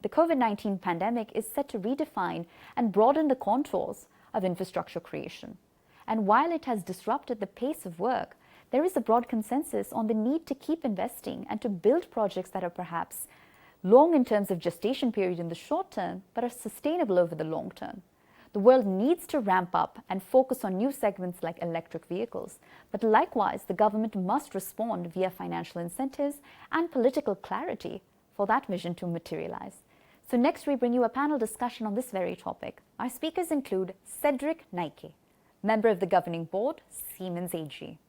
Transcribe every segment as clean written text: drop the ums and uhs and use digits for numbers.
the COVID-19 pandemic is set to redefine and broaden the contours of infrastructure creation. And while it has disrupted the pace of work, there is a broad consensus on the need to keep investing and to build projects that are perhaps long in terms of gestation period in the short term, but are sustainable over the long term. The world needs to ramp up and focus on new segments like electric vehicles. But likewise, the government must respond via financial incentives and political clarity for that vision to materialize. So next we bring you a panel discussion on this very topic. Our speakers include Cedrik, Neike, member of the governing board, Siemens AG;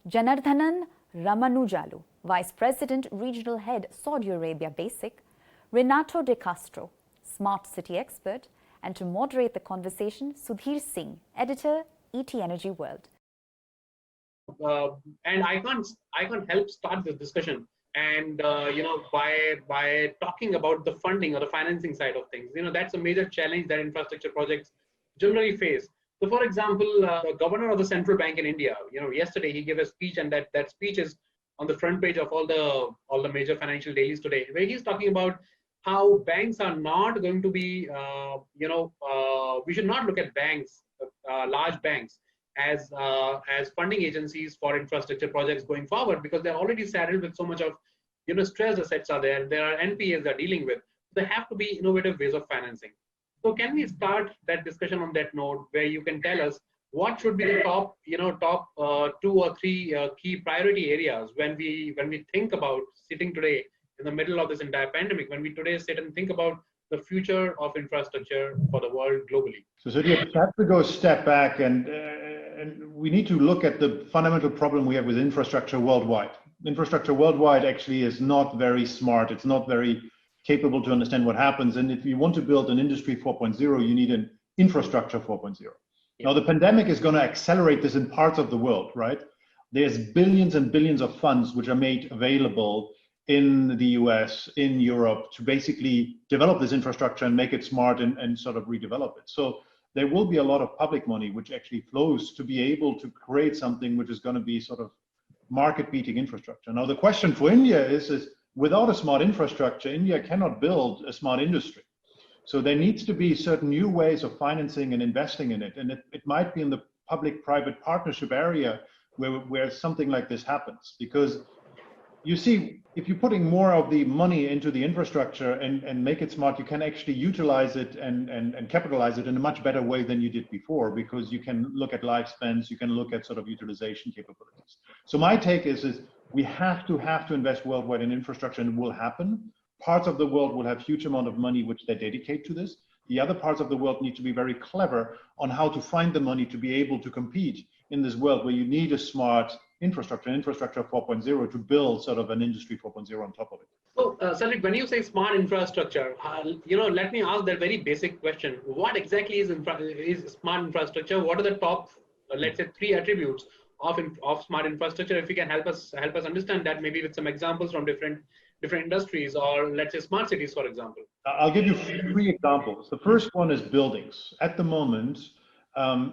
Janardhan Ramanajulu, Vice President, Regional Head, Saudi Arabia BASIC; Renato de Castro, Smart City Expert; and to moderate the conversation, Sudhir Singh, Editor, ET Energy World. And I can't help start this discussion and by talking about the funding or the financing side of things. That's a major challenge that infrastructure projects generally face. So, for example, the governor of the central bank in India, yesterday he gave a speech, and that speech is on the front page of all the major financial dailies today, where he's talking about how banks are not going to be, we should not look at banks, large banks, as funding agencies for infrastructure projects going forward, because they're already saddled with so much of, stressed assets are there. There are NPAs they're dealing with. There have to be innovative ways of financing. So can we start that discussion on that note, where you can tell us what should be the top 2 or 3 key priority areas when we think about sitting today in the middle of this entire pandemic, when we today sit and think about the future of infrastructure for the world globally? So you have to go a step back, and we need to look at the fundamental problem we have with infrastructure worldwide. Infrastructure worldwide actually is not very smart. It's not very capable to understand what happens. And if you want to build an industry 4.0, you need an infrastructure 4.0. Now, the pandemic is going to accelerate this in parts of the world, right? There's billions and billions of funds which are made available in the US, in Europe, to basically develop this infrastructure and make it smart and sort of redevelop it. So there will be a lot of public money which actually flows to be able to create something which is going to be sort of market-beating infrastructure. Now, the question for India is without a smart infrastructure, India cannot build a smart industry. So there needs to be certain new ways of financing and investing in it. And it might be in the public-private partnership area where something like this happens. Because you see, if you're putting more of the money into the infrastructure and make it smart, you can actually utilize it and capitalize it in a much better way than you did before, because you can look at lifespans, you can look at sort of utilization capabilities. So my take is we have to invest worldwide in infrastructure, and it will happen. Parts of the world will have huge amount of money which they dedicate to this. The other parts of the world need to be very clever on how to find the money to be able to compete in this world where you need a smart infrastructure 4.0 to build sort of an industry 4.0 on top of it. So, Cedrik, when you say smart infrastructure, let me ask that very basic question. What exactly is smart infrastructure? What are the top, let's say, 3 attributes of smart infrastructure? If you can help us understand that, maybe with some examples from different industries, or let's say smart cities, for example. I'll give you 3 examples. The first one is buildings. At the moment,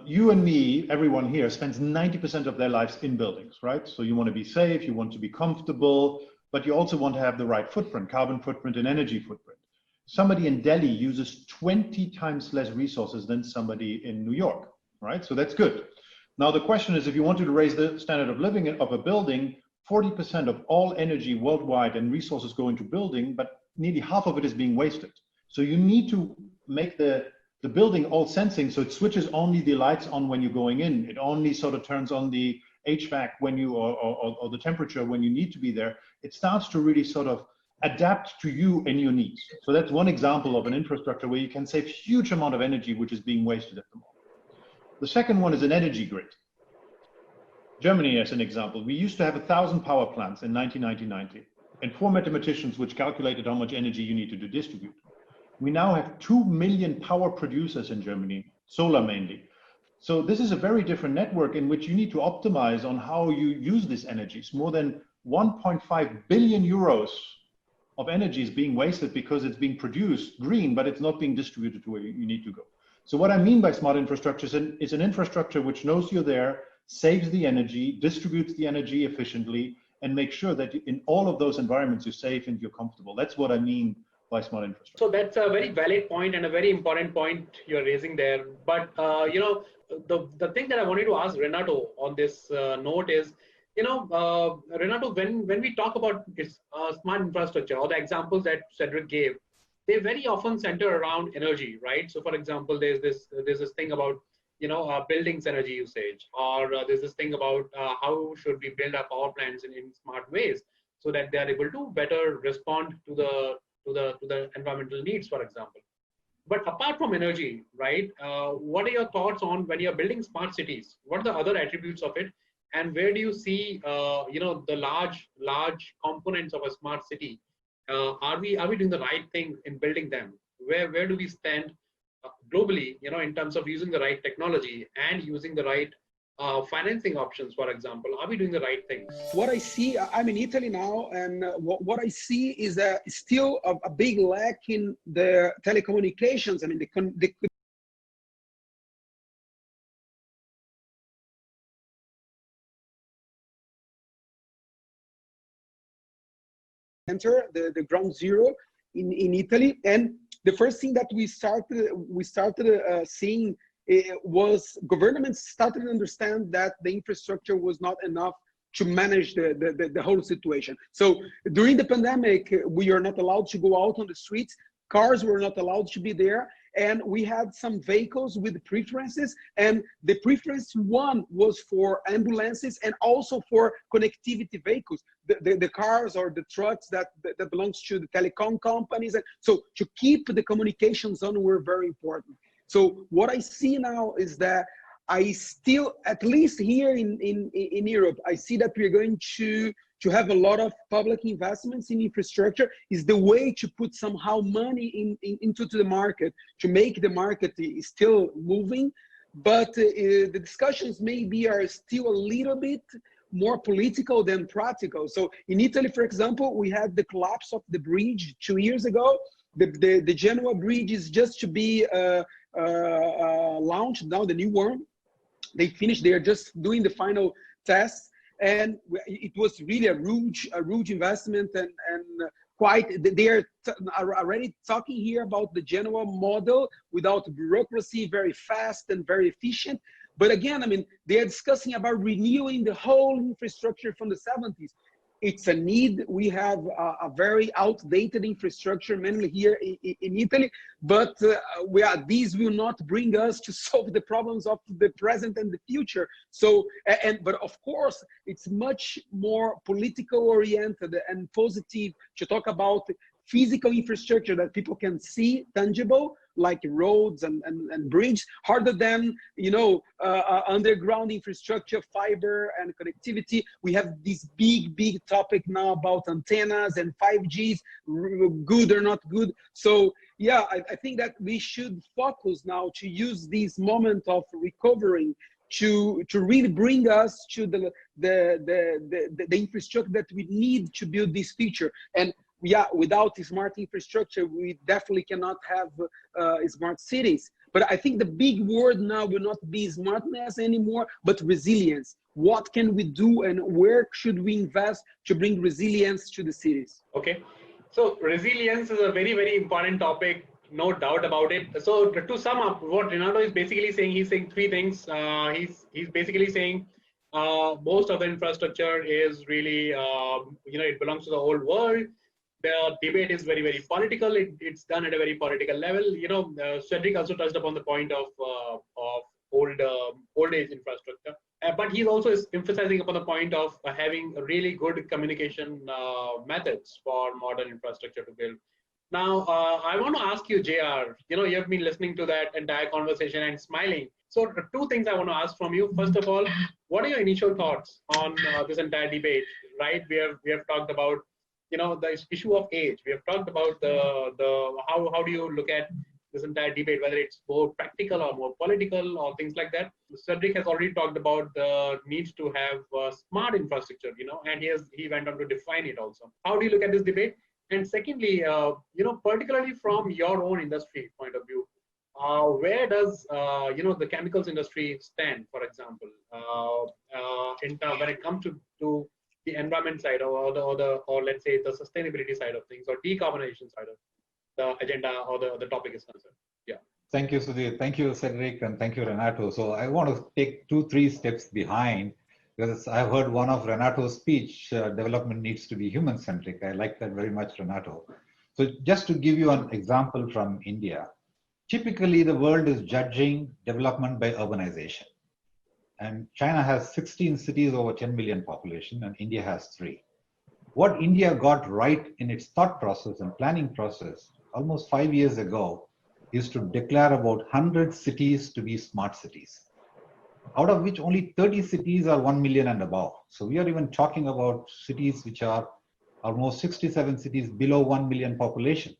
you and me, everyone here, spends 90% of their lives in buildings, right? So you want to be safe, you want to be comfortable, but you also want to have the right footprint, carbon footprint and energy footprint. Somebody in Delhi uses 20 times less resources than somebody in New York, right? So that's good. Now the question is, if you wanted to raise the standard of living of a building, 40% of all energy worldwide and resources go into building, but nearly half of it is being wasted. So you need to make the building all sensing, so it switches only the lights on when you're going in. It only sort of turns on the HVAC when you, or the temperature when you need to be there. It starts to really sort of adapt to you and your needs. So that's one example of an infrastructure where you can save huge amount of energy, which is being wasted at the moment. The second one is an energy grid. Germany, as an example, we used to have 1,000 power plants in 1990, and 4 mathematicians which calculated how much energy you needed to distribute. We now have 2 million power producers in Germany, solar mainly. So this is a very different network in which you need to optimize on how you use this energy. It's more than 1.5 billion euros of energy is being wasted because it's being produced green, but it's not being distributed to where you need to go. So what I mean by smart infrastructure is an infrastructure which knows you're there, saves the energy, distributes the energy efficiently, and makes sure that in all of those environments you're safe and you're comfortable. That's what I mean by smart infrastructure. So that's a very valid point and a very important point you're raising there. But the thing that I wanted to ask Renato on this note is, Renato, when we talk about this smart infrastructure or the examples that Cedrik gave, they very often center around energy, right? So, for example, there's this thing about buildings energy usage, or there's this thing about how should we build our power plants in smart ways so that they are able to better respond to the environmental needs, for example. But apart from energy, right, what are your thoughts on when you're building smart cities? What are the other attributes of it? And where do you see, the large components of a smart city? Are we doing the right thing in building them? Where do we stand globally, in terms of using the right technology and using the right financing options, for example? Are we doing the right thing? What I see, I'm in Italy now, and what I see is still a big lack in the telecommunications. I mean, the center, the ground zero in Italy. And the first thing that we started seeing was governments started to understand that the infrastructure was not enough to manage the whole situation. So during the pandemic, we are not allowed to go out on the streets. Cars were not allowed to be there. And we had some vehicles with preferences, and the preference one was for ambulances and also for connectivity vehicles, the cars or the trucks that belongs to the telecom companies. And so to keep the communications on were very important. So what I see now is that I still, at least here in Europe, I see that we're going to have a lot of public investments in infrastructure. Is the way to put somehow money into the market, to make the market still moving. But the discussions maybe are still a little bit more political than practical. So in Italy, for example, we had the collapse of the bridge 2 years ago. The Genoa bridge is just to be launched now, the new one. They finished, they are just doing the final tests. And it was really a huge investment, and quite, they are already talking here about the Genoa model without bureaucracy, very fast and very efficient. But again, I mean, they are discussing about renewing the whole infrastructure from the 70s. It's a need. We have a very outdated infrastructure, mainly here in Italy, but these will not bring us to solve the problems of the present and the future. So, but of course, it's much more political oriented and positive to talk about physical infrastructure that people can see, tangible, like roads and bridges, harder than, underground infrastructure, fiber and connectivity. We have this big topic now about antennas and 5Gs, good or not good. So yeah, I think that we should focus now to use this moment of recovering to really bring us to the infrastructure that we need to build this future. And yeah, without smart infrastructure, we definitely cannot have smart cities. But I think the big word now will not be smartness anymore, but resilience. What can we do and where should we invest to bring resilience to the cities? Okay, so resilience is a very important topic, no doubt about it. So to sum up, what Renato is basically saying, he's saying three things. He's basically saying most of the infrastructure is really, it belongs to the whole world. The debate is very political. It's done at a very political level. Cedrik also touched upon the point of old age infrastructure, but he's also emphasizing upon the point of having really good communication methods for modern infrastructure to build. Now, I want to ask you, JR. You have been listening to that entire conversation and smiling. So, two things I want to ask from you. First of all, what are your initial thoughts on this entire debate? Right? We have talked about the issue of age. We have talked about how do you look at this entire debate, whether it's more practical or more political or things like that. Cedrik has already talked about the need to have smart infrastructure, and he went on to define it also. How do you look at this debate? And secondly, particularly from your own industry point of view, where does the chemicals industry stand, for example, when it comes to the environment side or let's say the sustainability side of things or decarbonization side of things? the agenda or the topic is concerned. Yeah. Thank you, Sudhir. Thank you, Cedrik, and thank you, Renato. So I want to take 2-3 steps behind, because I've heard one of Renato's speech, development needs to be human-centric. I like that very much, Renato. So just to give you an example from India, typically the world is judging development by urbanization. And China has 16 cities over 10 million population, and India has 3. What India got right in its thought process and planning process almost 5 years ago is to declare about 100 cities to be smart cities, out of which only 30 cities are 1 million and above. So we are even talking about cities which are almost 67 cities below 1 million population.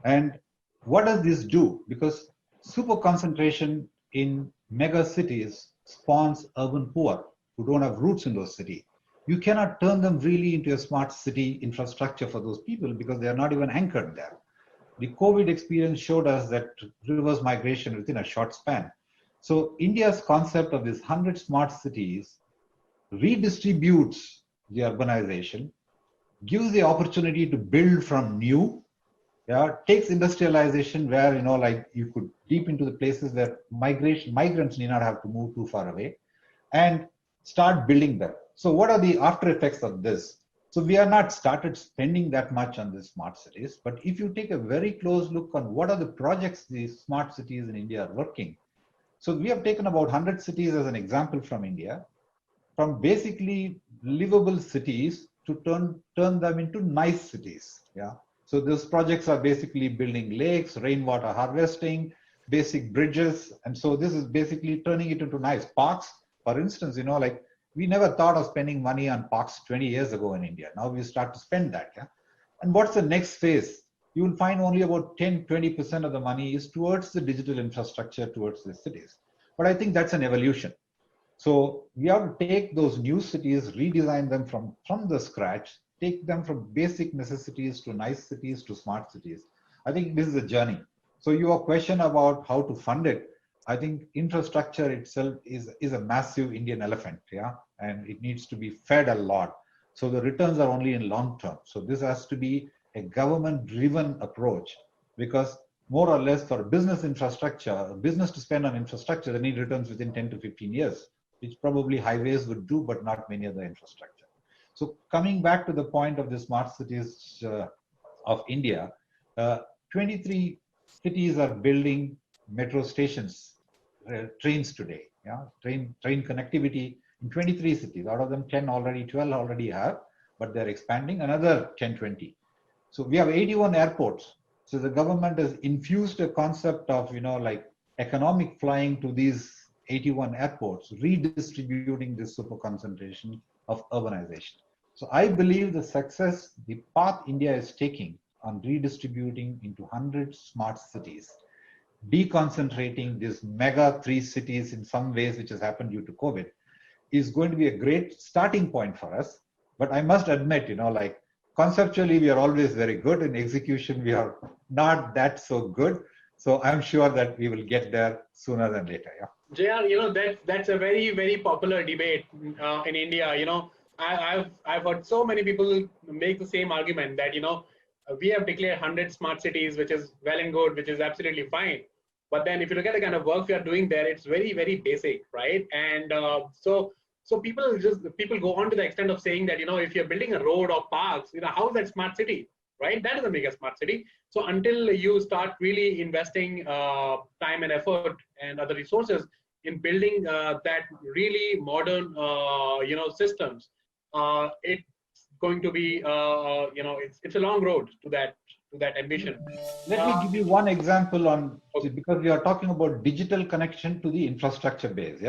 And what does this do? Because super concentration in mega cities spawns urban poor who don't have roots in those cities. You cannot turn them really into a smart city infrastructure for those people because they are not even anchored there. The COVID experience showed us that reverse migration within a short span. So India's concept of these 100 smart cities redistributes the urbanization, gives the opportunity to build from new, takes industrialization where, like you could deep into the places where migrants need not have to move too far away, and start building them. So what are the after effects of this? So we are not started spending that much on the smart cities, but if you take a very close look on what are the projects these smart cities in India are working. So we have taken about 100 cities as an example from India, from basically livable cities to turn them into nice cities. So those projects are basically building lakes, rainwater harvesting, basic bridges. And so this is basically turning it into nice parks. For instance, like we never thought of spending money on parks 20 years ago in India. Now we start to spend that. And what's the next phase? You will find only about 10-20% of the money is towards the digital infrastructure towards the cities. But I think that's an evolution. So we have to take those new cities, redesign them from the scratch, take them from basic necessities to nice cities to smart cities. I think this is a journey. So your question about how to fund it, I think infrastructure itself is a massive Indian elephant, and it needs to be fed a lot. So the returns are only in long term. So this has to be a government-driven approach, because more or less for business infrastructure, business to spend on infrastructure, they need returns within 10 to 15 years, which probably highways would do, but not many other infrastructure. So coming back to the point of the smart cities of India, 23 cities are building metro stations, trains today, train connectivity in 23 cities. Out of them, 12 already have, but they're expanding another 10, 20. So we have 81 airports. So the government has infused a concept of, like economic flying to these 81 airports, redistributing this super concentration of urbanization. So I believe the success, the path India is taking on redistributing into 100 smart cities, deconcentrating these mega 3 cities in some ways, which has happened due to COVID, is going to be a great starting point for us. But I must admit, like conceptually, we are always very good. In execution, we are not that so good. So I'm sure that we will get there sooner than later. JR, that's a very, very popular debate in India. I've heard so many people make the same argument that, we have declared 100 smart cities, which is well and good, which is absolutely fine. But then if you look at the kind of work we are doing there, it's very, very basic, right? And so people go on to the extent of saying that, if you're building a road or parks, how is that smart city, right? That doesn't make a smart city. So until you start really investing time and effort and other resources in building that really modern, systems, it's going to be, it's a long road to that ambition. Let me give you one example on, because we are talking about digital connection to the infrastructure base.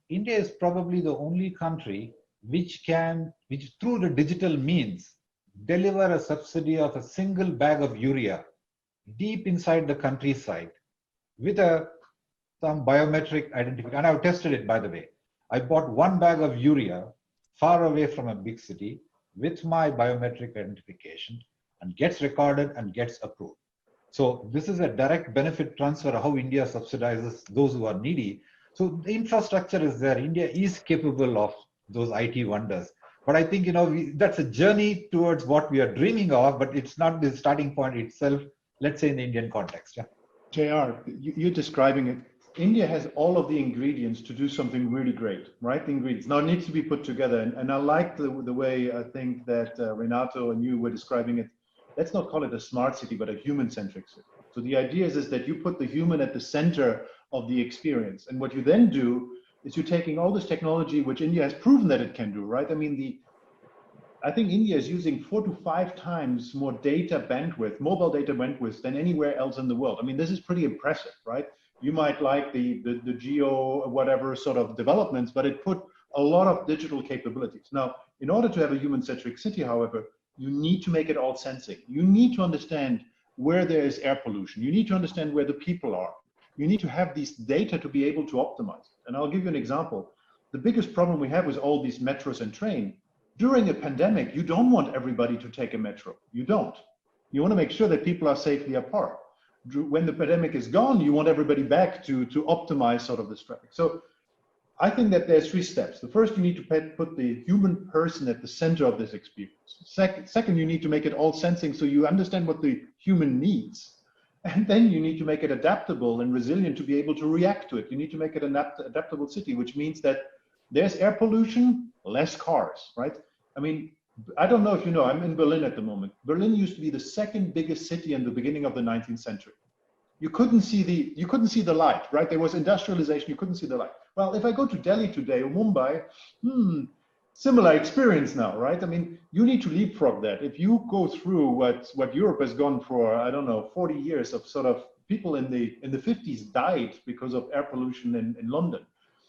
India is probably the only country which through the digital means deliver a subsidy of a single bag of urea deep inside the countryside with some biometric identification. And I've tested it, by the way. I bought 1 bag of urea far away from a big city with my biometric identification, and gets recorded and gets approved. So this is a direct benefit transfer of how India subsidizes those who are needy. So the infrastructure is there. India is capable of those IT wonders. But I think, that's a journey towards what we are dreaming of, but it's not the starting point itself let's say in the Indian context. Yeah. JR, you're describing it. India has all of the ingredients to do something really great, right? The ingredients. Now it needs to be put together. And I like the way I think that Renato and you were describing it. Let's not call it a smart city, but a human-centric city. So the idea is that you put the human at the center of the experience. And what you then do is you're taking all this technology, which India has proven that it can do, right? I mean, I think India is using 4 to 5 times more data bandwidth, mobile data bandwidth, than anywhere else in the world. I mean, this is pretty impressive, right? You might like the geo whatever sort of developments, but it put a lot of digital capabilities. Now, in order to have a human-centric city, however, you need to make it all sensing. You need to understand where there is air pollution. You need to understand where the people are. You need to have these data to be able to optimize. And I'll give you an example. The biggest problem we have with all these metros and train, during a pandemic, you don't want everybody to take a metro. You don't. You want to make sure that people are safely apart. When the pandemic is gone, you want everybody back to optimize sort of this traffic. So I think that there's 3 steps. The first, you need to put the human person at the center of this experience. Second, you need to make it all sensing so you understand what the human needs. And then you need to make it adaptable and resilient to be able to react to it. You need to make it an adaptable city, which means that there's air pollution, less cars, right? I mean, I don't know if you know, I'm in Berlin at the moment. Berlin used to be the 2nd biggest city in the beginning of the 19th century. You couldn't see the light, right? There was industrialization, you couldn't see the light. Well, if I go to Delhi today or Mumbai, similar experience now, right? I mean, you need to leapfrog that. If you go through what Europe has gone for, I don't know, 40 years of sort of people in the 50s died because of air pollution in London.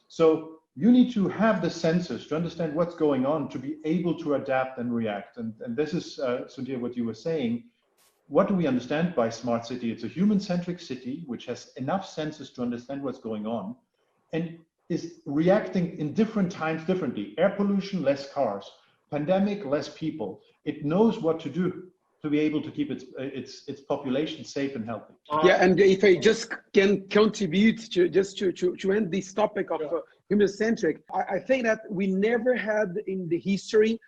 So you need to have the sensors to understand what's going on to be able to adapt and react. And this is, Sundar, what you were saying. What do we understand by smart city? It's a human-centric city which has enough sensors to understand what's going on and is reacting in different times differently. Air pollution, less cars. Pandemic, less people. It knows what to do to be able to keep its population safe and healthy. Yeah, and if I just can contribute to end this topic of human-centric, I think that we never had in the history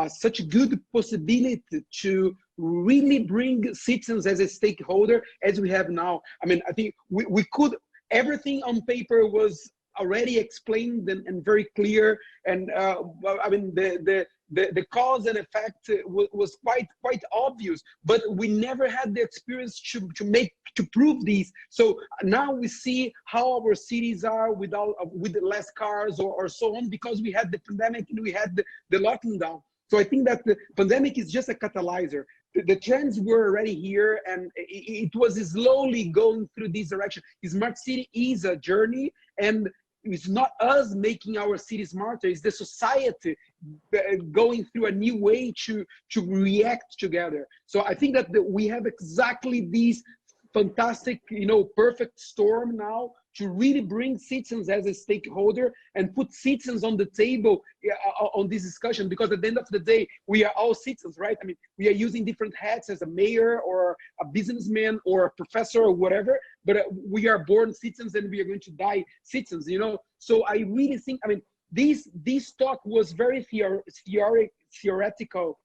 such a good possibility to really bring citizens as a stakeholder as we have now. I mean, I think we could, everything on paper was already explained and very clear, and I mean the cause and effect was quite obvious, but we never had the experience to prove these. So now we see how our cities are with less cars or so on, because we had the pandemic and we had the lockdown. So I think that the pandemic is just a catalyzer. The trends were already here, and it was slowly going through this direction. Smart city is a journey, and it's not us making our city smarter, it's the society going through a new way to react together. So I think that we have exactly this fantastic, perfect storm now to really bring citizens as a stakeholder and put citizens on the table on this discussion, because at the end of the day, we are all citizens, right? I mean, we are using different hats as a mayor or a businessman or a professor or whatever, but we are born citizens and we are going to die citizens, So I really think, I mean, this talk was very theoretical,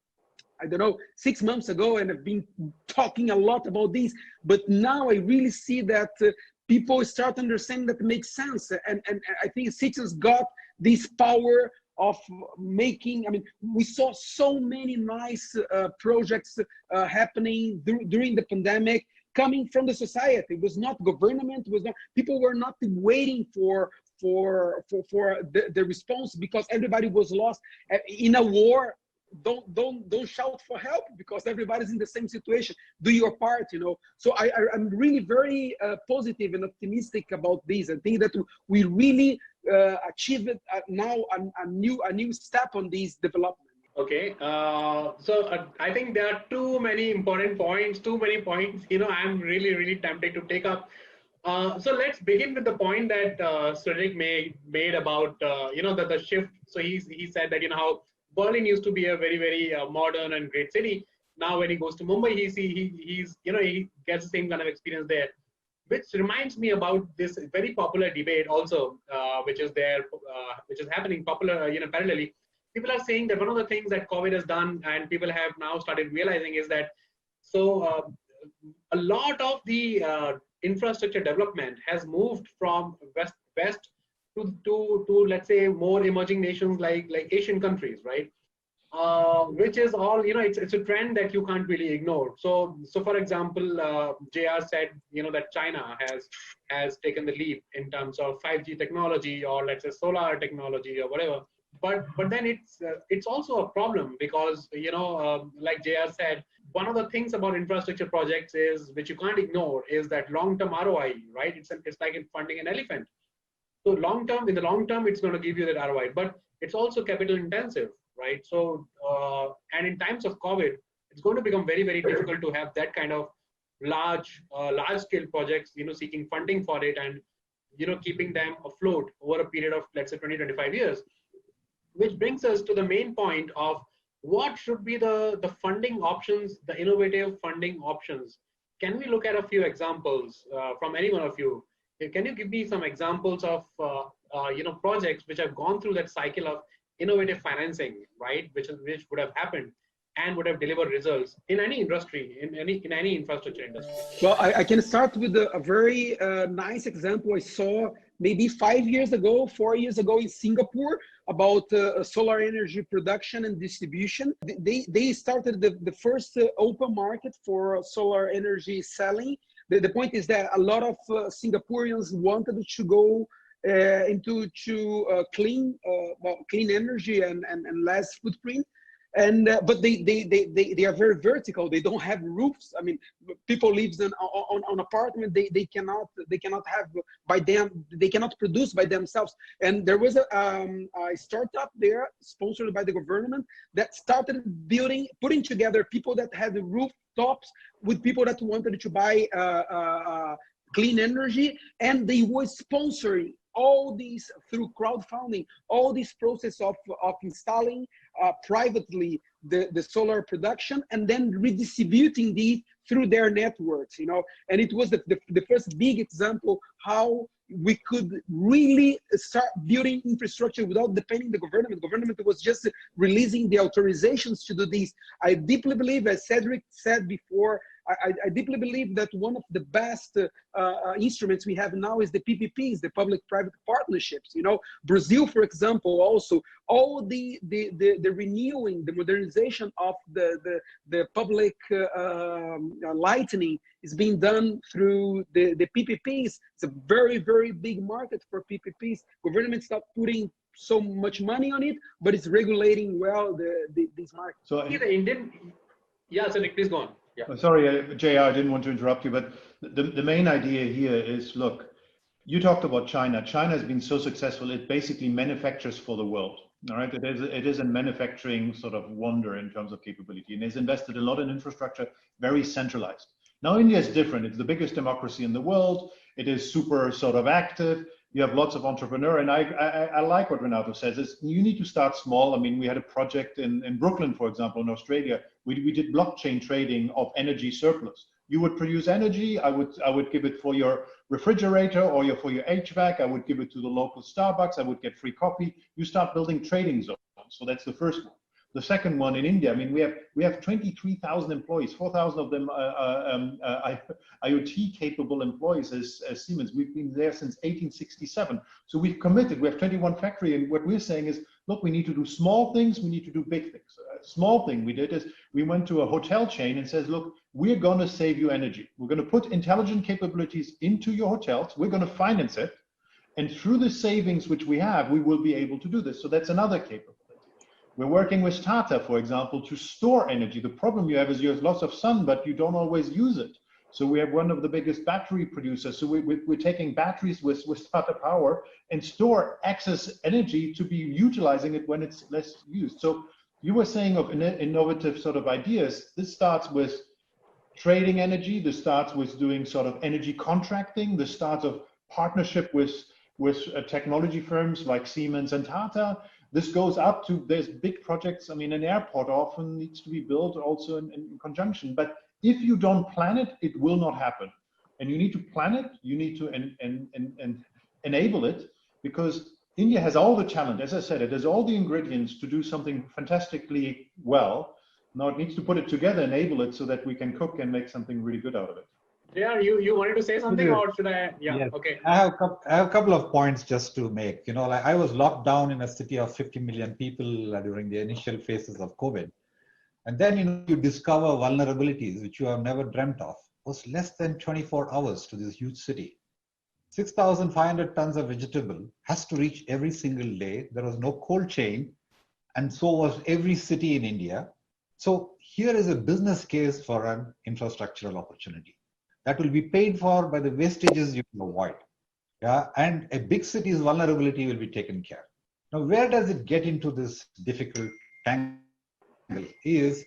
I don't know, 6 months ago, and I've been talking a lot about this, but now I really see that people start understanding that it makes sense. And I think citizens got this power of making, I mean, we saw so many nice projects happening during the pandemic, coming from the society. It was not government, people were not waiting for the response, because everybody was lost in a war. Don't shout for help, because everybody's in the same situation. Do your part, So I'm really very positive and optimistic about this. I think that we really achieved now a new step on this development. Okay, so I think there are too many important points, I'm really tempted to take up. So let's begin with the point that Cedrik made about, the shift. So he said that, how Berlin used to be a very modern and great city. Now when he goes to Mumbai, he gets the same kind of experience there, which reminds me about this very popular debate also, which is happening parallelly. People are saying that one of the things that COVID has done, and people have now started realizing, is that a lot of the infrastructure development has moved from west to let's say more emerging nations like Asian countries, right? Which is all, it's a trend that you can't really ignore. So for example, JR said, that China has taken the leap in terms of 5G technology, or let's say solar technology or whatever. But then it's also a problem because, like JR said, one of the things about infrastructure projects is, which you can't ignore, is that long-term ROI, right? It's like in funding an elephant. So in the long term, it's going to give you that ROI, but it's also capital intensive, right? So, and in times of COVID, it's going to become very, very difficult to have that kind of large scale projects, seeking funding for it and, keeping them afloat over a period of, let's say, 20, 25 years, which brings us to the main point of what should be the funding options, the innovative funding options. Can we look at a few examples from any one of you? Can you give me some examples of projects which have gone through that cycle of innovative financing, right? Which would have happened and would have delivered results in any industry, in any infrastructure industry? Well, I can start with a very nice example I saw maybe 4 years ago in Singapore about solar energy production and distribution. They started the first open market for solar energy selling. The point is that a lot of Singaporeans wanted to go into clean energy and less footprint. But they are very vertical. They don't have roofs. I mean, people live on apartment. They cannot have by them. They cannot produce by themselves. And there was a startup there sponsored by the government that started putting together people that had rooftops with people that wanted to buy clean energy, and they were sponsoring all these through crowdfunding, all this process of installing privately the solar production and then redistributing these through their networks, and it was the first big example how we could really start building infrastructure without depending the government. The government was just releasing the authorizations to do this. I deeply believe, as Cedrik said before, I deeply believe that one of the best instruments we have now is the PPPs, the public-private partnerships. Brazil, for example, also all the renewing, the modernization of the public lighting is being done through the PPPs. It's a very, very big market for PPPs. Government's not putting so much money on it, but it's regulating well these markets. So Cedrik, please go on. Yeah. Sorry, JR, I didn't want to interrupt you, but the main idea here is, look, you talked about China. China has been so successful, it basically manufactures for the world. All right, it is a manufacturing sort of wonder in terms of capability, and has invested a lot in infrastructure, very centralized. Now India is different. It's the biggest democracy in the world. It is super sort of active. You have lots of entrepreneurs, and I like what Renato says, is you need to start small. I mean, we had a project in Brooklyn, for example, in Australia. We did blockchain trading of energy surplus. You would produce energy, I would give it for your refrigerator or for your HVAC, I would give it to the local Starbucks, I would get free coffee. You start building trading zones. So that's the first one. The second one in India, I mean, we have 23,000 employees, 4,000 of them IoT capable employees as Siemens. We've been there since 1867. So we've committed, we have 21 factory, and what we're saying is, look, we need to do small things, we need to do big things. A small thing we did is we went to a hotel chain and says, look, we're going to save you energy. We're going to put intelligent capabilities into your hotels. We're going to finance it. And through the savings which we have, we will be able to do this. So that's another capability. We're working with Tata, for example, to store energy. The problem you have is you have lots of sun, but you don't always use it. So we have one of the biggest battery producers. So we're taking batteries with Tata Power and store excess energy to be utilizing it when it's less used. So you were saying of innovative sort of ideas. This starts with trading energy. This starts with doing sort of energy contracting. This starts of partnership with technology firms like Siemens and Tata. This goes up to, there's big projects. I mean, an airport often needs to be built also in conjunction. But if you don't plan it, it will not happen. And you need to plan it. You need to enable it, because India has all the talent. As I said, it has all the ingredients to do something fantastically well. Now it needs to put it together, enable it so that we can cook and make something really good out of it. Yeah, you wanted to say something, Yes. or should I? Yeah, Yes. okay. I have a couple of points just to make. Like I was locked down in a city of 50 million people during the initial phases of COVID. And then, you discover vulnerabilities which you have never dreamt of. It was less than 24 hours to this huge city. 6,500 tons of vegetable has to reach every single day. There was no cold chain, and so was every city in India. So here is a business case for an infrastructural opportunity that will be paid for by the wastages you can avoid. Yeah, and a big city's vulnerability will be taken care. Now, where does it get into this difficult tangle? Is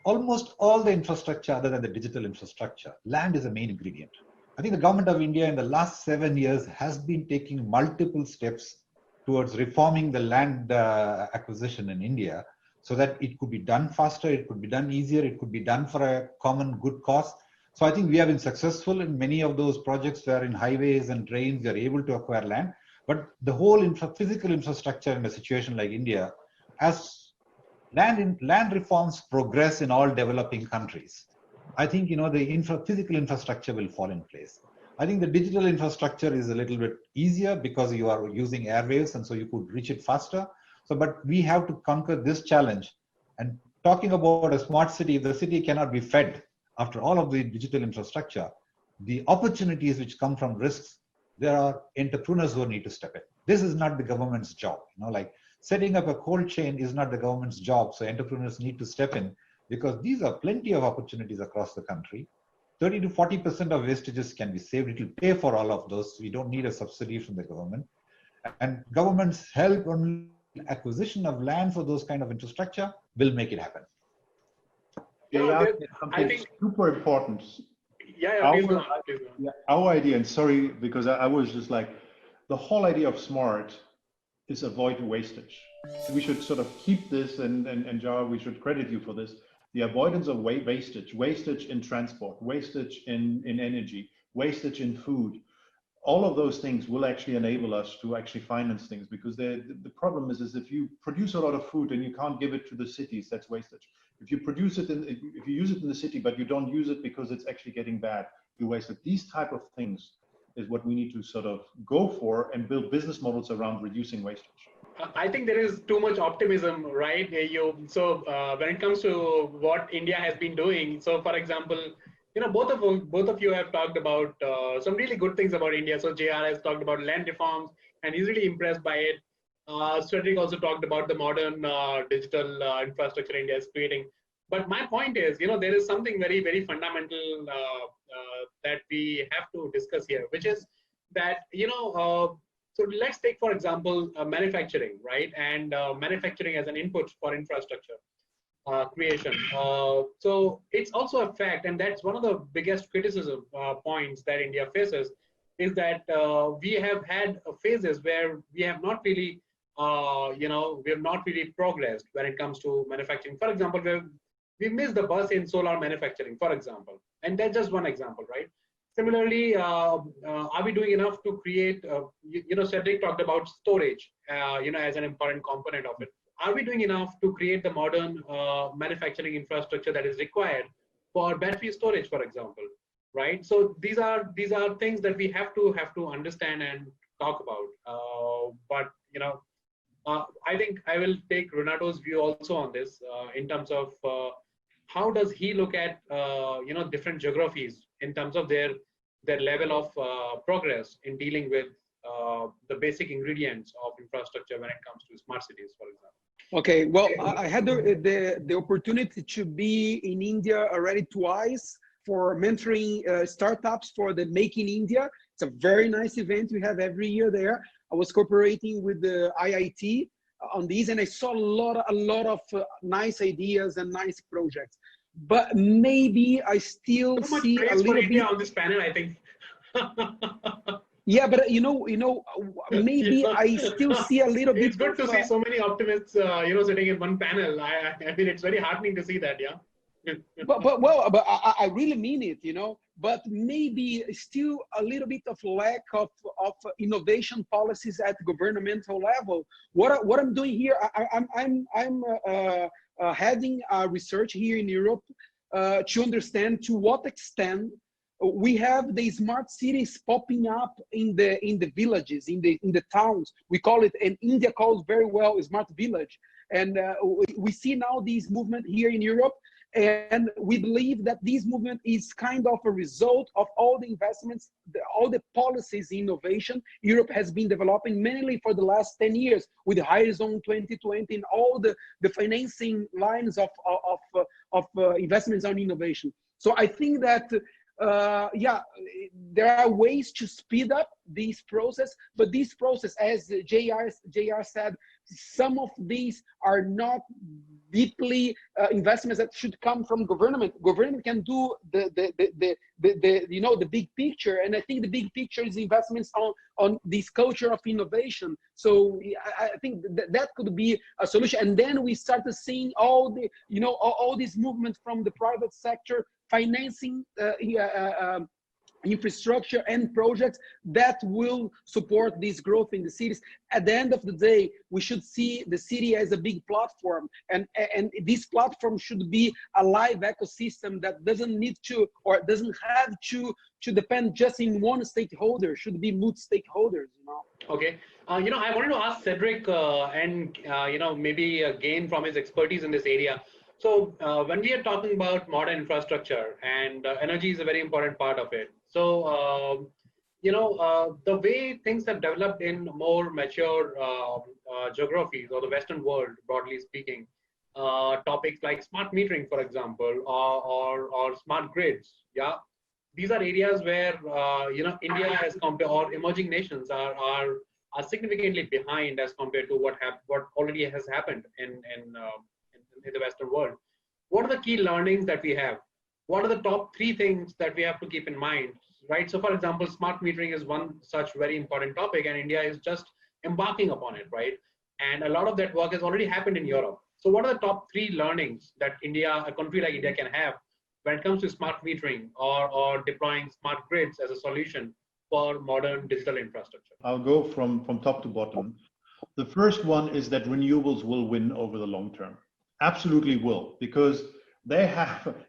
almost all the infrastructure other than the digital infrastructure. Land is a main ingredient. I think the government of India in the last 7 years has been taking multiple steps towards reforming the land acquisition in India so that it could be done faster, it could be done easier, it could be done for a common good cause. So I think we have been successful in many of those projects where in highways and drains we are able to acquire land. But the whole physical infrastructure in a situation like India, as land reforms progress in all developing countries, I think the physical infrastructure will fall in place. I think the digital infrastructure is a little bit easier because you are using airwaves, and so you could reach it faster. So, but we have to conquer this challenge. And talking about a smart city, if the city cannot be fed after all of the digital infrastructure, the opportunities which come from risks, there are entrepreneurs who need to step in. This is not the government's job. Like setting up a cold chain is not the government's job. So entrepreneurs need to step in, because these are plenty of opportunities across the country. 30 to 40% of wastages can be saved. It will pay for all of those. We don't need a subsidy from the government. And government's help on acquisition of land for those kind of infrastructure will make it happen. Yeah, I think super important. Yeah, please go on. Our idea, and sorry, because I was just like, the whole idea of smart is avoid wastage. We should sort of keep this, and Jar, we should credit you for this. The avoidance of wastage in transport, wastage in energy, wastage in food. All of those things will actually enable us to actually finance things, because the problem is if you produce a lot of food and you can't give it to the cities, that's wastage. If you produce it if you use it in the city, but you don't use it because it's actually getting bad, you waste it. These type of things is what we need to sort of go for and build business models around reducing wastage. I think there is too much optimism, right? When it comes to what India has been doing, so for example, both of you have talked about some really good things about India. So JR has talked about land reforms, and he's really impressed by it. Cedrik also talked about the modern digital infrastructure India is creating. But my point is, there is something very, very fundamental that we have to discuss here, which is that, so let's take, for example, manufacturing, right? And manufacturing as an input for infrastructure creation. So it's also a fact, and that's one of the biggest criticism points that India faces, is that we have had phases where we have not really, we have not really progressed when it comes to manufacturing. For example, we missed the bus in solar manufacturing, for example, and that's just one example, right? Similarly, are we doing enough to create, Cedrik talked about storage, as an important component of it. Are we doing enough to create the modern manufacturing infrastructure that is required for battery storage, for example, right? So these are things that we have to understand and talk about. But I think I will take Renato's view also on this in terms of how does he look at different geographies in terms of their level of progress in dealing with the basic ingredients of infrastructure when it comes to smart cities, for example. Okay, well, I had the opportunity to be in India already twice for mentoring startups for the Make in India. It's a very nice event we have every year there. I was cooperating with the IIT on these, and I saw a lot of nice ideas and nice projects. But maybe I still see a little bit on this panel, I think. Yeah, but maybe I still see a little bit. It's good to see so many optimists, sitting in one panel. I mean, it's very heartening to see that, yeah. but I really mean it, But maybe still a little bit of lack of innovation policies at governmental level. What I'm doing here, I'm heading research here in Europe to understand to what extent we have the smart cities popping up in the villages, in the towns. We call it, and India calls very well, smart village. And we see now this movement here in Europe, and we believe that this movement is kind of a result of all the investments, all the policies in innovation Europe has been developing mainly for the last 10 years with the Horizon 2020 and all the financing lines of investments on innovation. So I think that yeah, there are ways to speed up this process, but this process, as JR said, some of these are not deeply investments that should come from government. Government can do the big picture, and I think the big picture is investments on this culture of innovation. So I think that could be a solution, and then we started seeing all the all this movement from the private sector financing infrastructure and projects that will support this growth in the cities. At the end of the day, we should see the city as a big platform, and this platform should be a live ecosystem that doesn't need to, or doesn't have to depend just in one stakeholder. Should be multi-stakeholders, Okay, I wanted to ask Cedrik and maybe gain from his expertise in this area. So when we are talking about modern infrastructure, and energy is a very important part of it. So, the way things have developed in more mature geographies or the Western world, broadly speaking, topics like smart metering, for example, or smart grids. Yeah, these are areas where, India as compared, or emerging nations are significantly behind as compared to what already has happened in the Western world. What are the key learnings that we have? What are the top 3 things that we have to keep in mind, right? So for example, smart metering is one such very important topic, and India is just embarking upon it, right? And a lot of that work has already happened in Europe. So what are the top 3 learnings that a country like India can have when it comes to smart metering or deploying smart grids as a solution for modern digital infrastructure? I'll go from top to bottom. The first one is that renewables will win over the long term. Absolutely will, because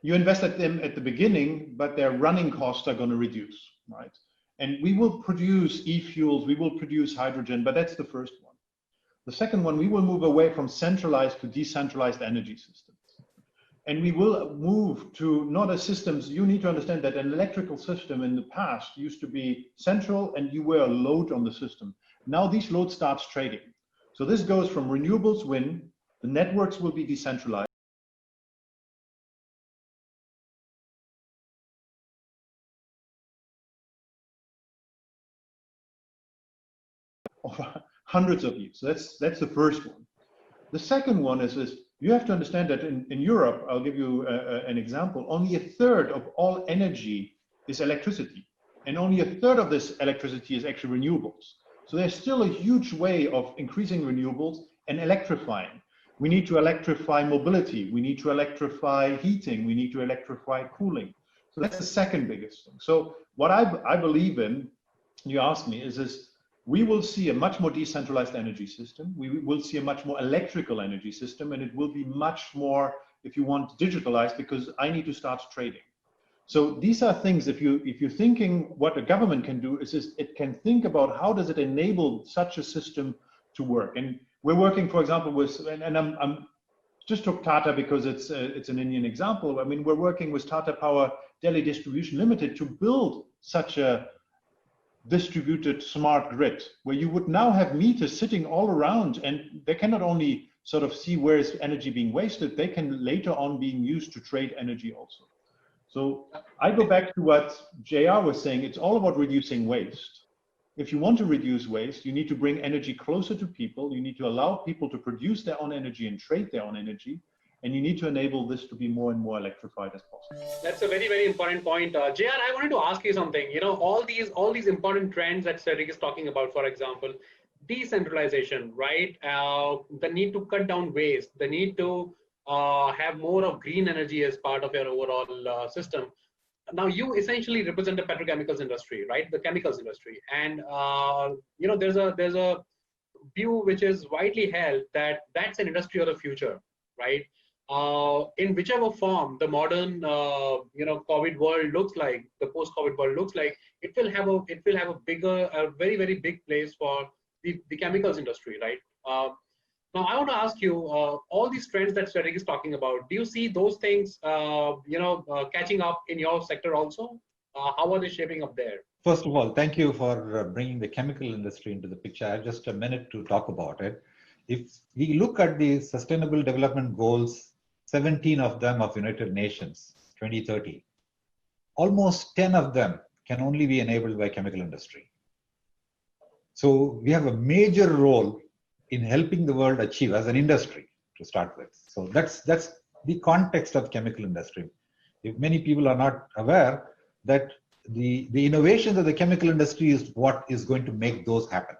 you invested them at the beginning, but their running costs are going to reduce, right? And we will produce e-fuels, we will produce hydrogen, but that's the first one. The second one, we will move away from centralized to decentralized energy systems. And we will move to not a systems. You need to understand that an electrical system in the past used to be central and you were a load on the system. Now these loads start trading. So this goes from renewables win, the networks will be decentralized. Over hundreds of years. So that's the first one. The second one is you have to understand that in Europe, I'll give you an example, only 1/3 of all energy is electricity. And only 1/3 of this electricity is actually renewables. So there's still a huge way of increasing renewables and electrifying. We need to electrify mobility. We need to electrify heating. We need to electrify cooling. So that's the second biggest thing. So what I believe in, you asked me, is we will see a much more decentralized energy system. We will see a much more electrical energy system, and it will be much more, if you want, digitalized, because I need to start trading. So these are things, if you're thinking what a government can do, is it can think about how does it enable such a system to work. And we're working, for example, with, and I'm just took Tata because it's an Indian example. I mean, we're working with Tata Power Delhi Distribution Limited to build such a distributed smart grid where you would now have meters sitting all around, and they cannot only sort of see where is energy being wasted, they can later on being used to trade energy also. So I go back to what JR was saying, it's all about reducing waste. If you want to reduce waste, you need to bring energy closer to people. You need to allow people to produce their own energy and trade their own energy. And you need to enable this to be more and more electrified as possible. That's a very, very important point. JR, I wanted to ask you something. You know, all these important trends that Cedrik is talking about, for example, decentralization, right? The need to cut down waste, the need to have more of green energy as part of your overall system. Now, you essentially represent the petrochemicals industry, right? The chemicals industry. And, you know, there's a view which is widely held that that's an industry of the future, right? in whichever form the modern COVID world looks like, the post-COVID world looks like, it will have a very big place for the chemicals industry, right? Now I want to ask you, all these trends that Cedrik is talking about, do you see those things catching up in your sector also? How are they shaping up there? First of all, thank you for bringing the chemical industry into the picture. I have just a minute to talk about it. If we look at the Sustainable Development Goals, 17 of them of United Nations, 2030, almost 10 of them can only be enabled by chemical industry. So we have a major role in helping the world achieve as an industry to start with. So that's the context of chemical industry. If many people are not aware that the innovations of the chemical industry is what is going to make those happen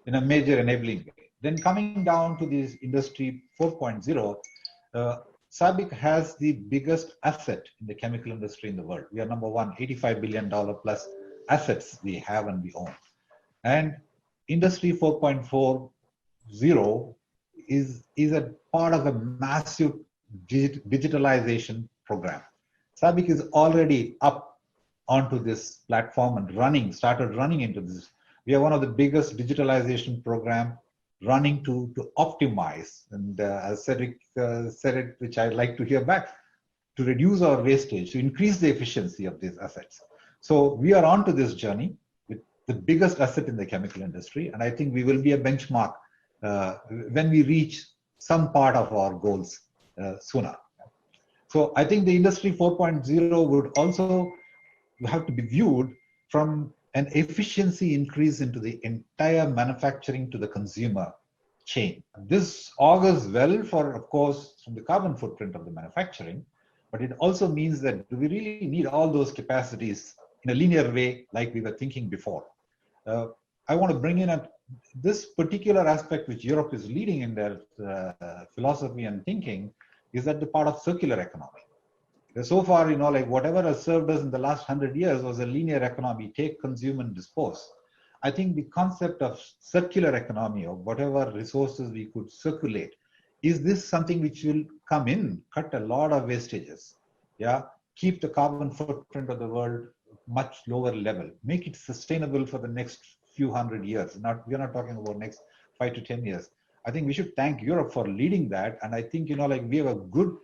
in a major enabling way. Then coming down to this industry 4.0, SABIC has the biggest asset in the chemical industry in the world. We are number one, $85 billion plus assets we have and we own. And industry 4.40 is a part of a massive digitalization program. SABIC is already up onto this platform and started running into this. We are one of the biggest digitalization program running to optimize, and as Cedrik said it, which I'd like to hear back, to reduce our wastage, to increase the efficiency of these assets. So we are onto this journey with the biggest asset in the chemical industry, and I think we will be a benchmark when we reach some part of our goals sooner. So I think the industry 4.0 would also have to be viewed from an efficiency increase into the entire manufacturing to the consumer chain. This augurs well for, of course, from the carbon footprint of the manufacturing, but it also means that do we really need all those capacities in a linear way like we were thinking before? I want to bring in this particular aspect which Europe is leading in their philosophy and thinking is that the part of circular economy. So far, like whatever has served us in the last 100 years was a linear economy, take, consume, and dispose. I think the concept of circular economy, of whatever resources we could circulate, is this something which will come in, cut a lot of wastages, keep the carbon footprint of the world much lower level, make it sustainable for the next few hundred years. We're not talking about next 5 to 10 years. I think we should thank Europe for leading that, and I think like we have a good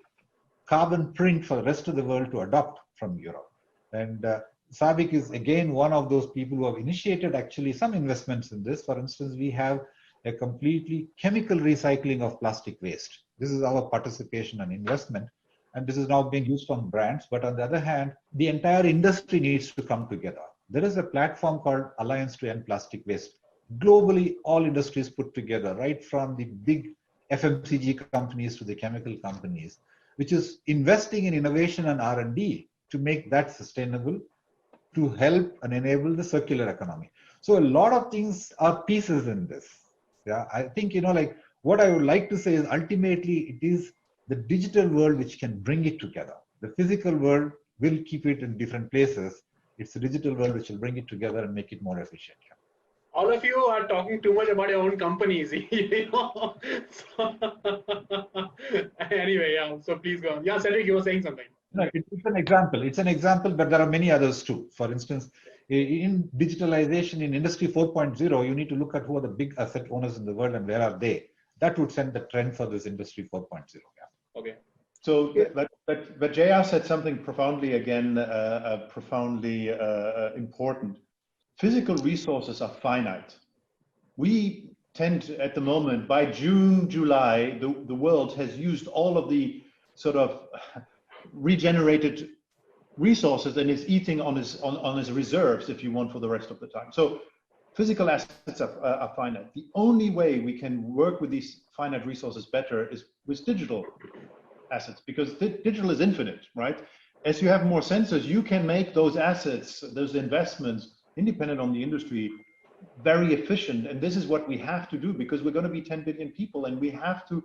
carbon print for the rest of the world to adopt from Europe. And SABIC is again one of those people who have initiated actually some investments in this. For instance, we have a completely chemical recycling of plastic waste. This is our participation and investment, and this is now being used from brands. But on the other hand, the entire industry needs to come together. There is a platform called Alliance to End Plastic Waste. Globally, all industries put together, right from the big FMCG companies to the chemical companies, which is investing in innovation and R&D to make that sustainable, to help and enable the circular economy. So a lot of things are pieces in this. I think, like what I would like to say is ultimately it is the digital world which can bring it together. The physical world will keep it in different places. It's the digital world which will bring it together and make it more efficient. All of you are talking too much about your own companies. Anyway, so please go on. Yeah, Cedrik, you were saying something. No, it's an example. It's an example, but there are many others too. For instance, in digitalization, in Industry 4.0, you need to look at who are the big asset owners in the world and where are they. That would set the trend for this Industry 4.0. Okay. So, but JR said something profoundly, again, profoundly important. Physical resources are finite. We tend to, at the moment, by June, July, the world has used all of the sort of regenerated resources and is eating on his reserves, if you want, for the rest of the time. So physical assets are finite. The only way we can work with these finite resources better is with digital assets, because digital is infinite, right? As you have more sensors, you can make those assets, those investments, independent on the industry, very efficient. And this is what we have to do, because we're going to be 10 billion people, and we have to,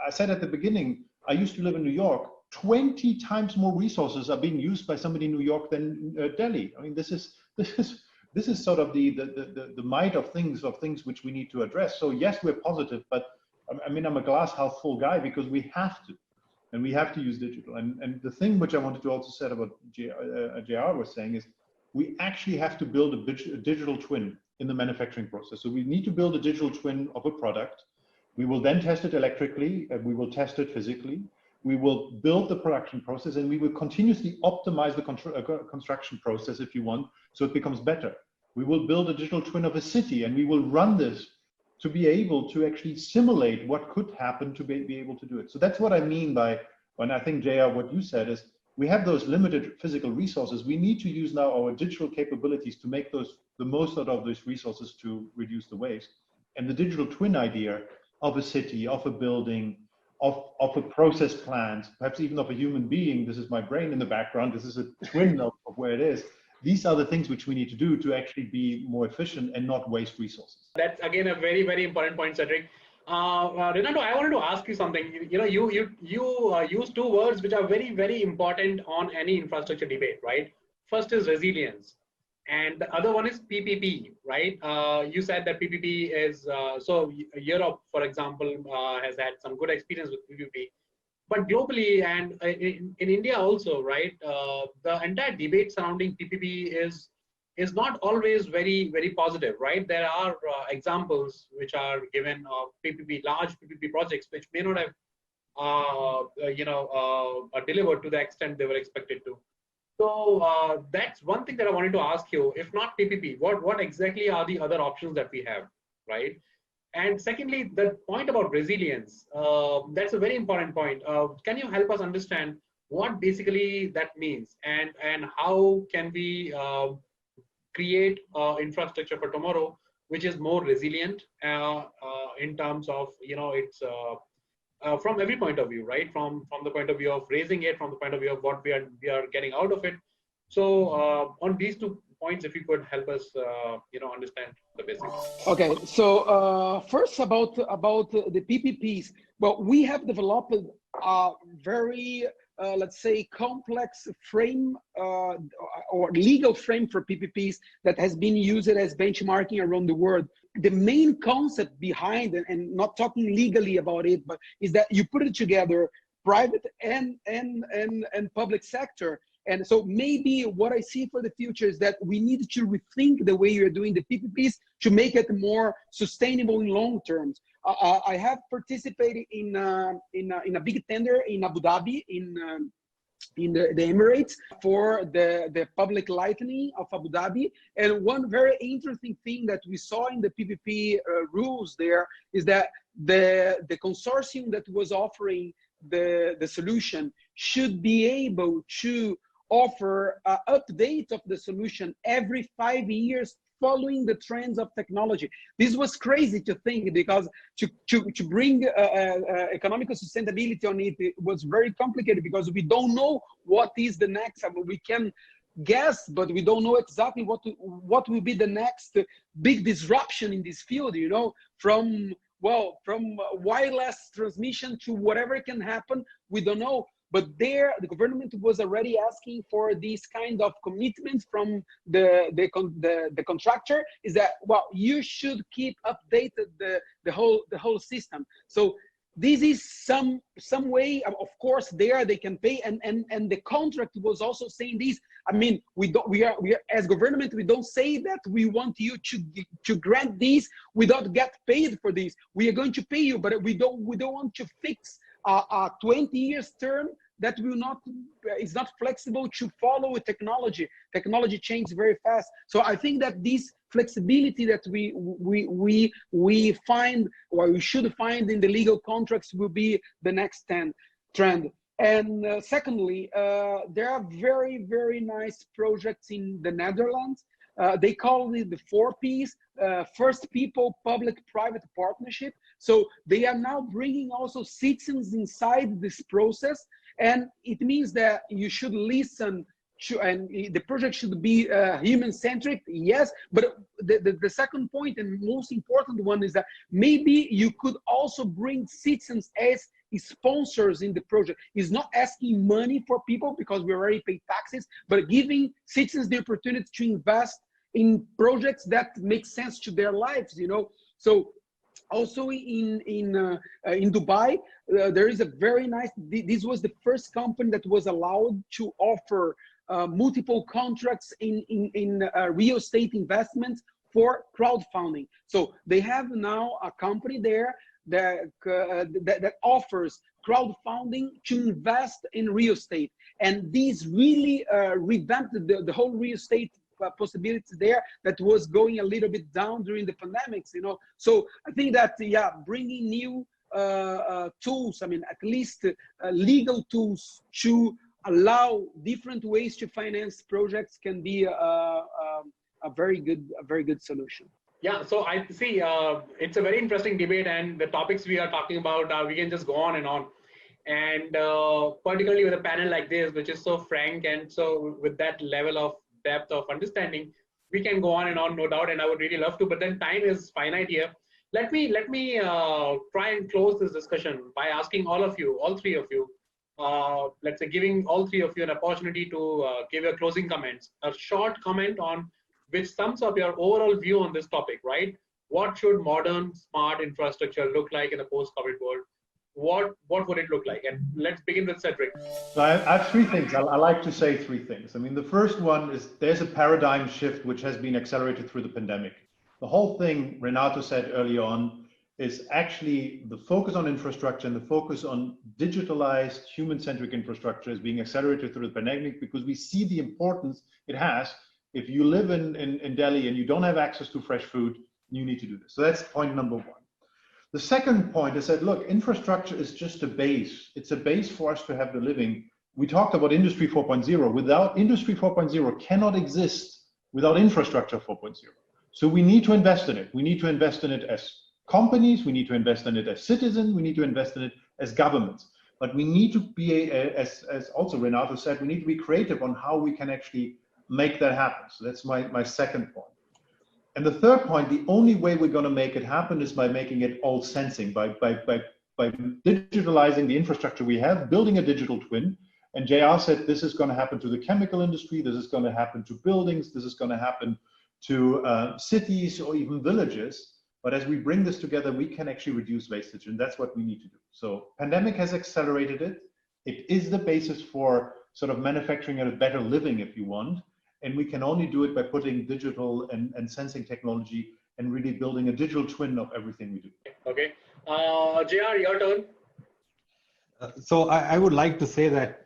I said at the beginning, I used to live in New York, 20 times more resources are being used by somebody in New York than Delhi. I mean, this is sort of the might of things which we need to address. So yes, we're positive, but I mean, I'm a glass half full guy, because we have to. and we have to use digital. And the thing which I wanted to also say about JR was saying is, we actually have to build a digital twin in the manufacturing process. So we need to build a digital twin of a product. We will then test it electrically, and we will test it physically. We will build the production process, and we will continuously optimize the construction process, if you want, so it becomes better. We will build a digital twin of a city, and we will run this to be able to actually simulate what could happen to be able to do it. So that's what I mean by, when I think, JR, what you said is, we have those limited physical resources. We need to use now our digital capabilities to make the most out of those resources to reduce the waste. And the digital twin idea of a city, of a building, of a process plant, perhaps even of a human being. This is my brain in the background. This is a twin of where it is. These are the things which we need to do to actually be more efficient and not waste resources. That's again a very, very important point, Cedrik. Renato, I wanted to ask you something. You use two words which are very, very important on any infrastructure debate, right? First is resilience, and the other one is PPP, right? You said that PPP is, so Europe, for example, has had some good experience with PPP, but globally and in India also, right? The entire debate surrounding PPP is not always very, very positive, right? There are examples which are given of PPP, large PPP projects, which may not have, delivered to the extent they were expected to. So that's one thing that I wanted to ask you. If not PPP, what exactly are the other options that we have, right? And secondly, the point about resilience, that's a very important point. Can you help us understand what basically that means, and how can we create infrastructure for tomorrow which is more resilient in terms of, it's from every point of view, right? From the point of view of raising it, from the point of view of what we are getting out of it. So on these 2 points, if you could help us, understand the basics. Okay, so first about the PPPs. Well, we have developed a very let's say complex frame or legal frame for PPPs that has been used as benchmarking around the world. The main concept behind it, and not talking legally about it, but is that you put it together, private and public sector. And so maybe what I see for the future is that we need to rethink the way you're doing the PPPs to make it more sustainable in long terms. I have participated in a big tender in Abu Dhabi, in the Emirates, for the public lighting of Abu Dhabi. And one very interesting thing that we saw in the PPP rules there is that the consortium that was offering the solution should be able to offer an update of the solution every 5 years, following the trends of technology. This was crazy to think, because to bring economical sustainability on it, it was very complicated, because we don't know what is the next. I mean, we can guess, but we don't know exactly what will be the next big disruption in this field, from wireless transmission to whatever can happen, we don't know. But there, the government was already asking for this kind of commitment from the contractor, is that, well, you should keep updated the whole system. So this is some way, of course, there they can pay, and the contract was also saying this. I mean, we are as government, we don't say that we want you to grant this without get paid for this. We are going to pay you, but we don't want to fix a 20 years term that is not flexible to follow with technology. Technology changes very fast. So I think that this flexibility that we find, or we should find in the legal contracts, will be the next trend. And secondly, there are very, very nice projects in the Netherlands. They call it the 4 Ps, first people, public, private partnership. So they are now bringing also citizens inside this process. And it means that you should listen to, and the project should be human-centric, yes. But the second point, and most important one, is that maybe you could also bring citizens as sponsors in the project. It's not asking money for people, because we already pay taxes, but giving citizens the opportunity to invest in projects that make sense to their lives, So Also in Dubai, there is a very nice, this was the first company that was allowed to offer multiple contracts in real estate investments for crowdfunding. So they have now a company there that offers crowdfunding to invest in real estate. And these really revamped the whole real estate possibilities there that was going a little bit down during the pandemics, you know. So I think that, yeah, bringing new tools, I mean, at least legal tools to allow different ways to finance projects can be a very good solution. Yeah, so I see it's a very interesting debate, and the topics we are talking about, we can just go on. And particularly with a panel like this, which is so frank and so with that level of depth of understanding, we can go on, no doubt, and I would really love to, but then time is finite here. Let me try and close this discussion by asking all of you, all three of you, let's say giving all three of you an opportunity to give your closing comments, a short comment on which sums up your overall view on this topic, right? What should modern smart infrastructure look like in a post-COVID world? What would it look like? And let's begin with Cedrik. So I have three things. I like to say three things. I mean, the first one is there's a paradigm shift which has been accelerated through the pandemic. The whole thing Renato said early on is actually the focus on infrastructure and the focus on digitalized human-centric infrastructure is being accelerated through the pandemic because we see the importance it has. If you live in Delhi and you don't have access to fresh food, you need to do this. So that's point number one. The second point is that, look, infrastructure is just a base. It's a base for us to have the living. We talked about Industry 4.0. Without Industry 4.0 cannot exist without infrastructure 4.0. So we need to invest in it. We need to invest in it as companies. We need to invest in it as citizens. We need to invest in it as governments. But we need to be, as also Renato said, we need to be creative on how we can actually make that happen. So that's my second point. And the third point, the only way we're going to make it happen is by making it all sensing, by digitalizing the infrastructure we have, building a digital twin. And JR said this is going to happen to the chemical industry, this is going to happen to buildings, this is going to happen to cities or even villages. But as we bring this together, we can actually reduce wastage, and that's what we need to do. So pandemic has accelerated it. It is the basis for sort of manufacturing a better living, if you want. And we can only do it by putting digital and sensing technology and really building a digital twin of everything we do. Okay. JR, your turn. So I would like to say that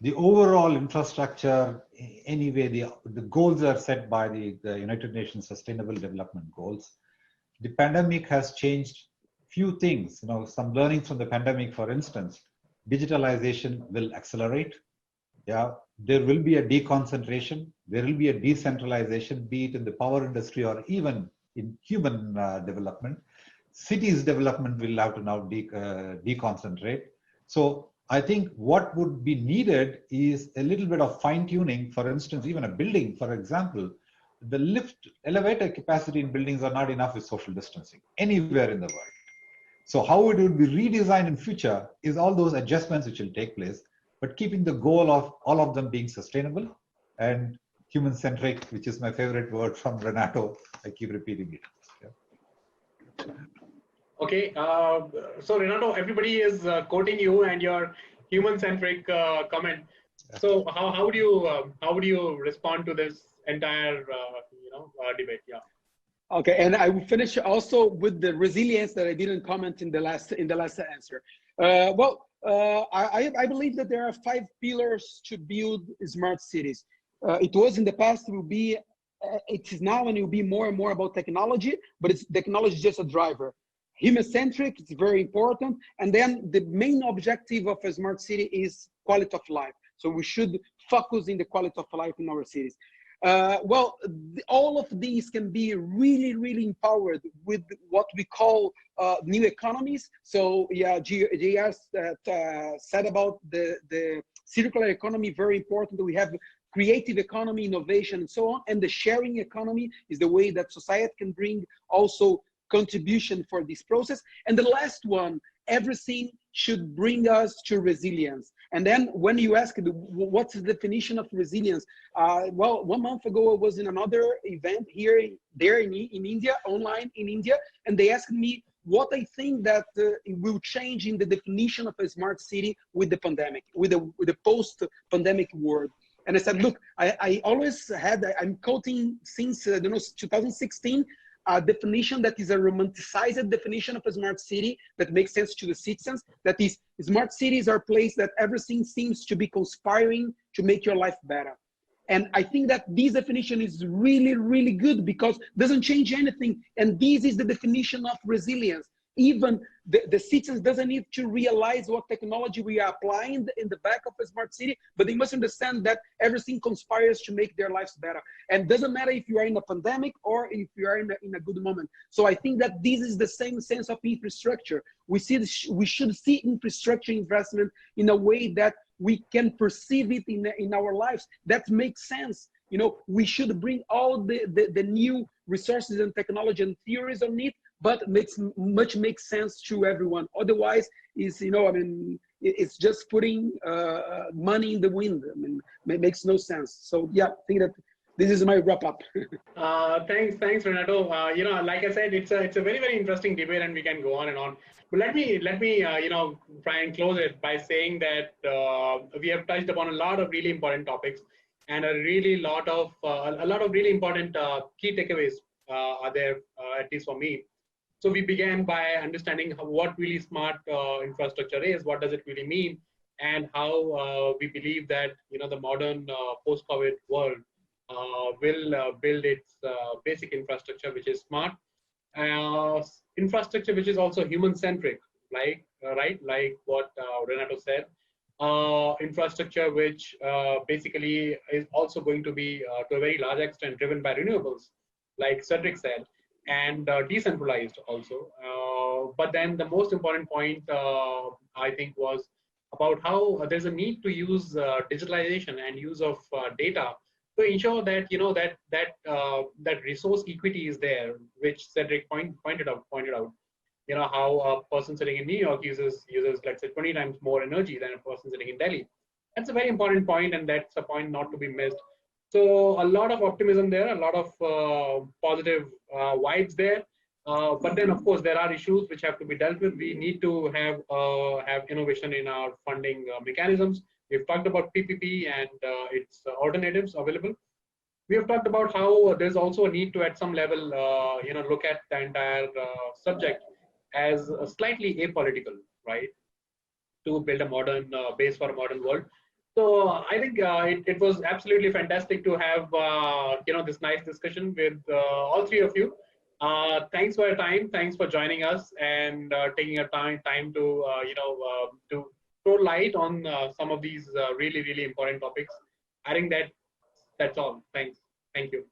the overall infrastructure, anyway, the goals are set by the United Nations Sustainable Development Goals. The pandemic has changed few things. You know, some learnings from the pandemic, for instance, digitalization will accelerate. Yeah, there will be a deconcentration, there will be a decentralization, be it in the power industry or even in human development. Cities development will have to now deconcentrate. So I think what would be needed is a little bit of fine tuning. For instance, even a building, for example, the elevator capacity in buildings are not enough with social distancing anywhere in the world. So how it will be redesigned in future is all those adjustments which will take place, but keeping the goal of all of them being sustainable and human-centric, which is my favorite word from Renato. I keep repeating it. Yeah. Okay, so Renato, everybody is quoting you and your human-centric comment. So how would you respond to this entire debate? Yeah. Okay, and I will finish also with the resilience that I didn't comment in the last answer. I believe that there are 5 pillars to build smart cities. It was in the past, it is now, and it will be more and more about technology, but technology is just a driver. Human-centric, it's very important. And then the main objective of a smart city is quality of life. So we should focus in the quality of life in our cities. All of these can be really, really empowered with what we call new economies. So yeah, JR said about the circular economy, very important. We have creative economy, innovation, and so on. And the sharing economy is the way that society can bring also contribution for this process. And the last one, everything should bring us to resilience. And then when you ask what's the definition of resilience, 1 month ago I was in another event there in India, online in India, and they asked me what I think that it will change in the definition of a smart city with the pandemic, with the post-pandemic world. And I said, look, I always had, I'm quoting since 2016, a definition that is a romanticized definition of a smart city that makes sense to the citizens. That is, smart cities are places that everything seems to be conspiring to make your life better. And I think that this definition is really, really good because it doesn't change anything. And this is the definition of resilience. Even the citizens doesn't need to realize what technology we are applying in the back of a smart city, but they must understand that everything conspires to make their lives better. And it doesn't matter if you are in a pandemic or if you are in a good moment. So I think that this is the same sense of infrastructure. We should see infrastructure investment in a way that we can perceive it in our lives. That makes sense. You know, we should bring all the new resources and technology and theories on it, but makes sense to everyone. Otherwise, it's just putting money in the wind. I mean, it makes no sense. So yeah, I think that this is my wrap up. Thanks, Renato. Like I said, it's a very, very interesting debate, and we can go on and on. But let me try and close it by saying that we have touched upon a lot of really important topics, and a lot of really important key takeaways are there, at least for me. So we began by understanding what really smart infrastructure is, what does it really mean, and how we believe that the modern post-COVID world will build its basic infrastructure, which is smart infrastructure, which is also human-centric, like what Renato said. Infrastructure which basically is also going to be to a very large extent driven by renewables, like Cedrik said, and decentralized also. But then the most important point, I think, was about how there's a need to use digitalization and use of data to ensure that that resource equity is there, which Cedrik pointed out. How a person sitting in New York uses let's say 20 times more energy than a person sitting in Delhi. That's a very important point, and that's a point not to be missed. So a lot of optimism there, a lot of positive vibes there. But then, of course, there are issues which have to be dealt with. We need to have innovation in our funding mechanisms. We've talked about PPP and its alternatives available. We have talked about how there's also a need to, at some level, look at the entire subject as slightly apolitical, right? To build a modern base for a modern world. So I think it was absolutely fantastic to have this nice discussion with all three of you. Thanks for your time. Thanks for joining us and taking your time to to throw light on some of these really, really important topics. I think that's all. Thanks. Thank you.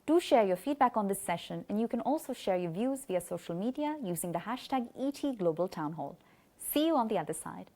Do share your feedback on this session, and you can also share your views via social media using the hashtag #ETGlobalTownhall. See you on the other side.